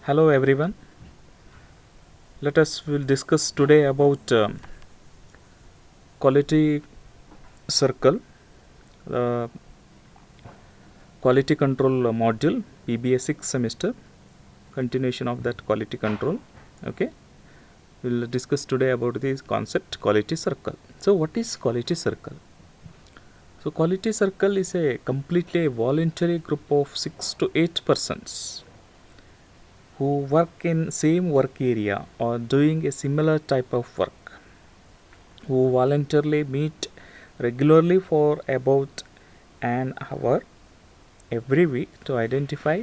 Hello everyone. Let us will discuss today about quality circle, the quality control module, PBA 6th semester, continuation of that quality control. Okay, we will discuss today about this concept quality circle. So what is quality circle? So quality circle is a completely voluntary group of 6 to 8 persons who work in same work area or doing a similar type of work, who voluntarily meet regularly for about an hour every week to identify,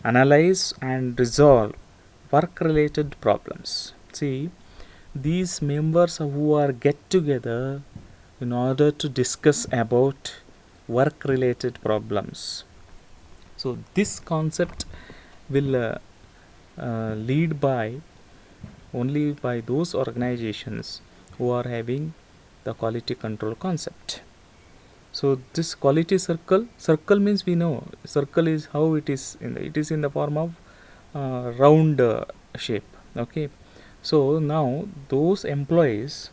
analyze, and resolve work related problems. See, these members who are get together in order to discuss about work related problems. So, this concept will lead by only by those organizations who are having the quality control concept. So this quality circle means, we know circle is how it is in the form of round shape. Okay, so now those employees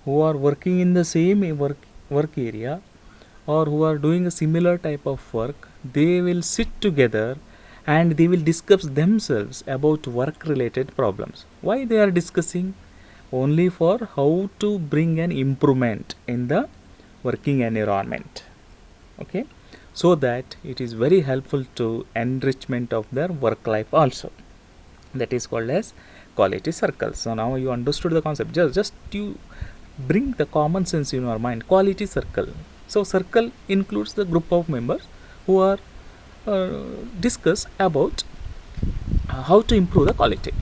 who are working in the same work area or who are doing a similar type of work, they will sit together and they will discuss themselves about work related problems. Why they are discussing? Only for how to bring an improvement in the working environment. Okay, so that it is very helpful to enrichment of their work life also. That is called as quality circle. So now you understood the concept. Just you bring the common sense in your mind. Quality circle. So circle includes the group of members who are discuss about how to improve the quality,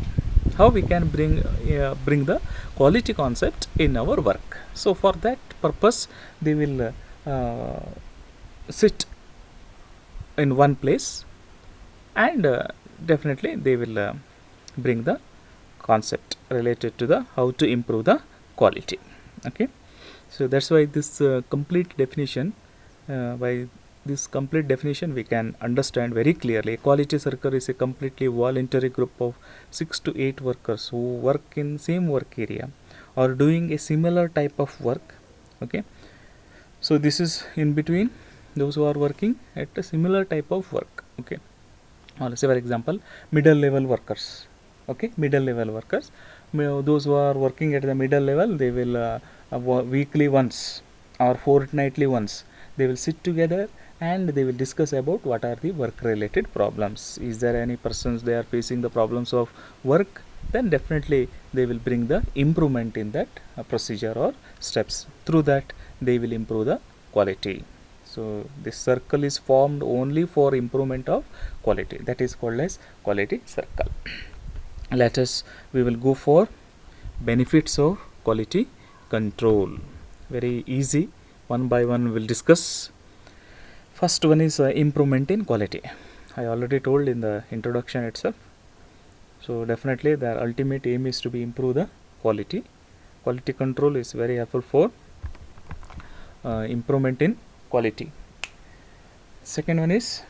how we can bring the quality concept in our work. So for that purpose they will sit in one place and definitely they will bring the concept related to the how to improve the quality. Okay, so that's why this complete definition by this complete definition we can understand very clearly. Quality circle is a completely voluntary group of 6 to 8 workers who work in same work area or doing a similar type of work. Okay, so this is in between those who are working at a similar type of work. Okay, or say for example middle level workers. Okay, middle level workers, those who are working at the middle level, they will weekly once or fortnightly once they will sit together and they will discuss about what are the work related problems. Is there any persons they are facing the problems of work? Then definitely they will bring the improvement in that procedure or steps. Through that they will improve the quality. So this circle is formed only for improvement of quality. That is called as quality circle. Let us, we will go for benefits of quality control. Very easy, one by one we will discuss. First one is improvement in quality. I already told in the introduction itself. So definitely the ultimate aim is to be improve the quality. Quality control is very helpful for improvement in quality. Second one is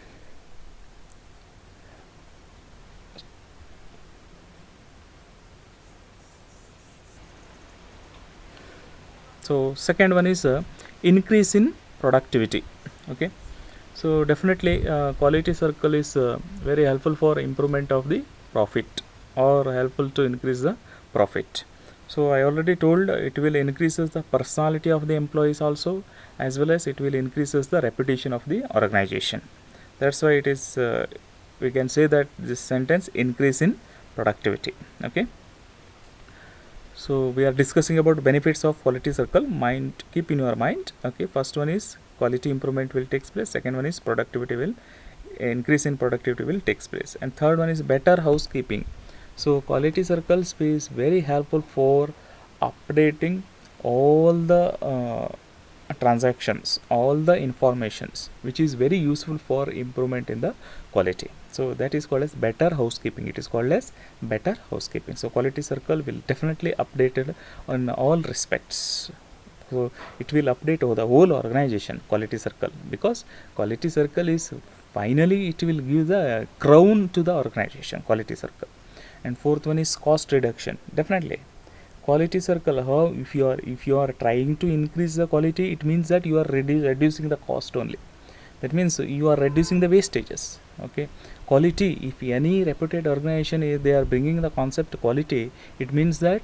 increase in productivity. Okay, so definitely quality circle is very helpful for improvement of the profit or helpful to increase the profit. So I already told it will increases the personality of the employees also, as well as it will increases the reputation of the organization. That's why it is we can say that this sentence increase in productivity. Okay, so we are discussing about benefits of quality circle. Mind, keep in your mind. Okay, first one is quality improvement will takes place. Second one is productivity will increase in productivity will takes place, and third one is better housekeeping. So quality circles is very helpful for updating all the transactions, all the informations, which is very useful for improvement in the quality. So that is called as better housekeeping. It is called as better housekeeping. So quality circle will definitely updated on all respects. So it will update over the whole organization, quality circle, because quality circle is finally it will give the crown to the organization, quality circle. And fourth one is cost reduction. Definitely quality circle, how if you are trying to increase the quality, it means that you are reducing the cost only. That means you are reducing the wastages. Okay, quality, if any reputed organization they are bringing the concept quality, it means that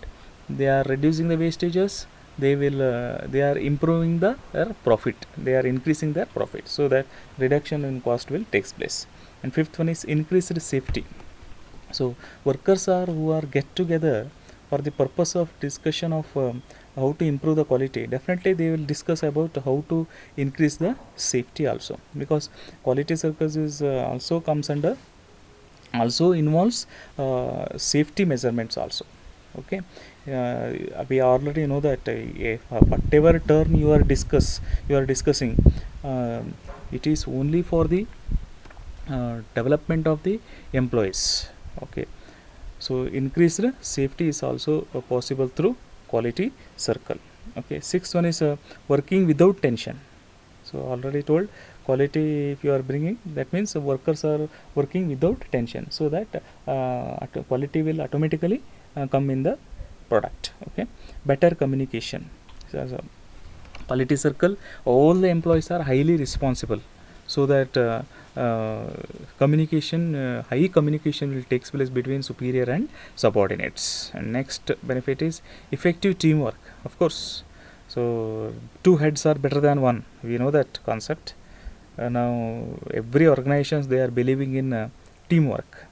they are reducing the wastages, they are improving their profit, they are increasing their profit, so that reduction in cost will takes place. And fifth one is increased safety. So workers are who are get together for the purpose of discussion of how to improve the quality. Definitely they will discuss about how to increase the safety also, because quality circles is also comes under, also involves safety measurements also. Okay, we already know that whatever term you are discussing, it is only for the development of the employees. Okay, so increased safety is also possible through quality circle. Okay, sixth one is working without tension. So already told, quality if you are bringing, that means workers are working without tension, so that quality will automatically come in the product. Okay, better communication. So quality circle, all the employees are highly responsible, so that communication, high communication will takes place between superior and subordinates. And next benefit is effective teamwork. Of course, so two heads are better than one, we know that concept. Now every organizations they are believing in teamwork,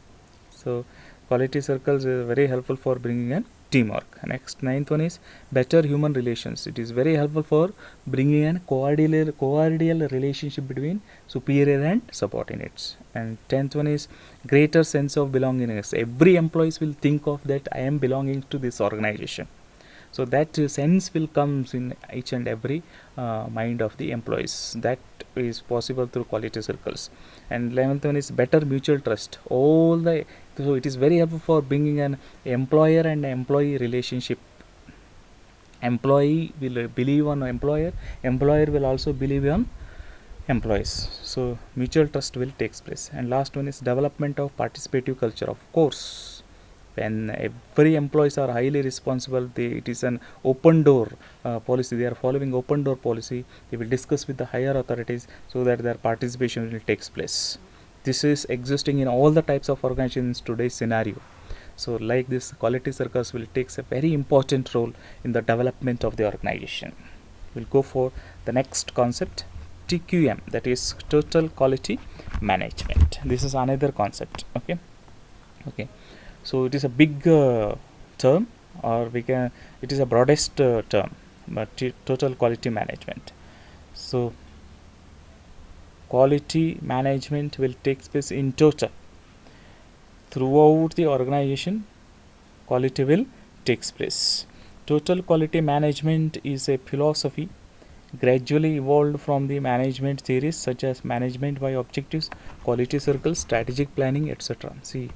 so quality circles is very helpful for bringing in teamwork. Next, ninth one is better human relations. It is very helpful for bringing in cordial relationship between superior and subordinates. And 10th one is greater sense of belongingness. Every employee will think of that I am belonging to this organization, so that sense will comes in each and every mind of the employees. That is possible through quality circles. And 11th one is better mutual trust. So it is very helpful for bringing an employer and employee relationship. Employee will believe on employer will also believe on employees, so mutual trust will takes place. And last one is development of participative culture. Of course, when every employees are highly responsible, it is an open door policy, they are following open door policy, they will discuss with the higher authorities, so that their participation will takes place. This is existing in all the types of organizations today's scenario. So like this, quality circles will takes a very important role in the development of the organization. We'll go for the next concept, TQM, that is total quality management. This is another concept. Okay, so it is a big term, or it is a broadest term, but total quality management. So quality management will take place in total throughout the organization. Quality will takes place. Total quality management is a philosophy gradually evolved from the management theories such as management by objectives, quality circles, strategic planning, etc. See,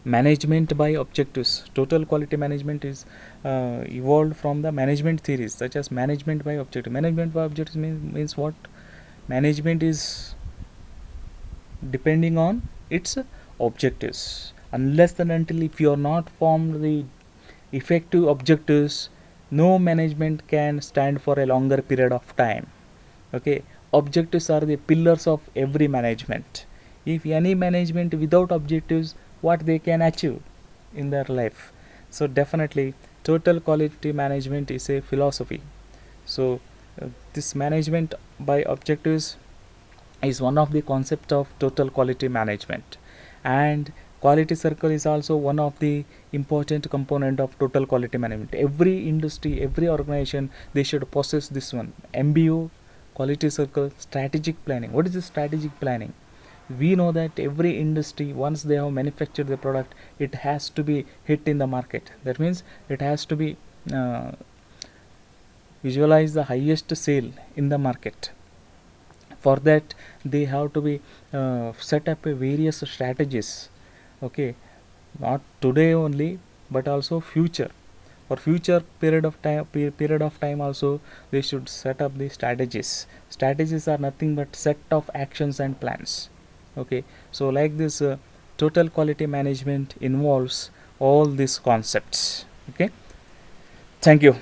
management by objectives, total quality management is evolved from the management theories such as management by objective. Management by objectives means what? Management is depending on its objectives. Unless and until if you are not formed the effective objectives, no management can stand for a longer period of time. Okay, objectives are the pillars of every management. If any management without objectives, what they can achieve in their life? So definitely total quality management is a philosophy. So this management by objectives is one of the concept of total quality management, and quality circle is also one of the important component of total quality management. Every industry, every organization, they should possess this one, MBO, quality circle, strategic planning. What is the strategic planning? We know that every industry, once they have manufactured the product, it has to be hit in the market. That means it has to be visualize the highest sale in the market. For that they have to be set up various strategies. Okay, not today only, but also future. For future period of time also, they should set up the strategies. Strategies are nothing but set of actions and plans. Okay, so like this total quality management involves all these concepts. Okay, thank you.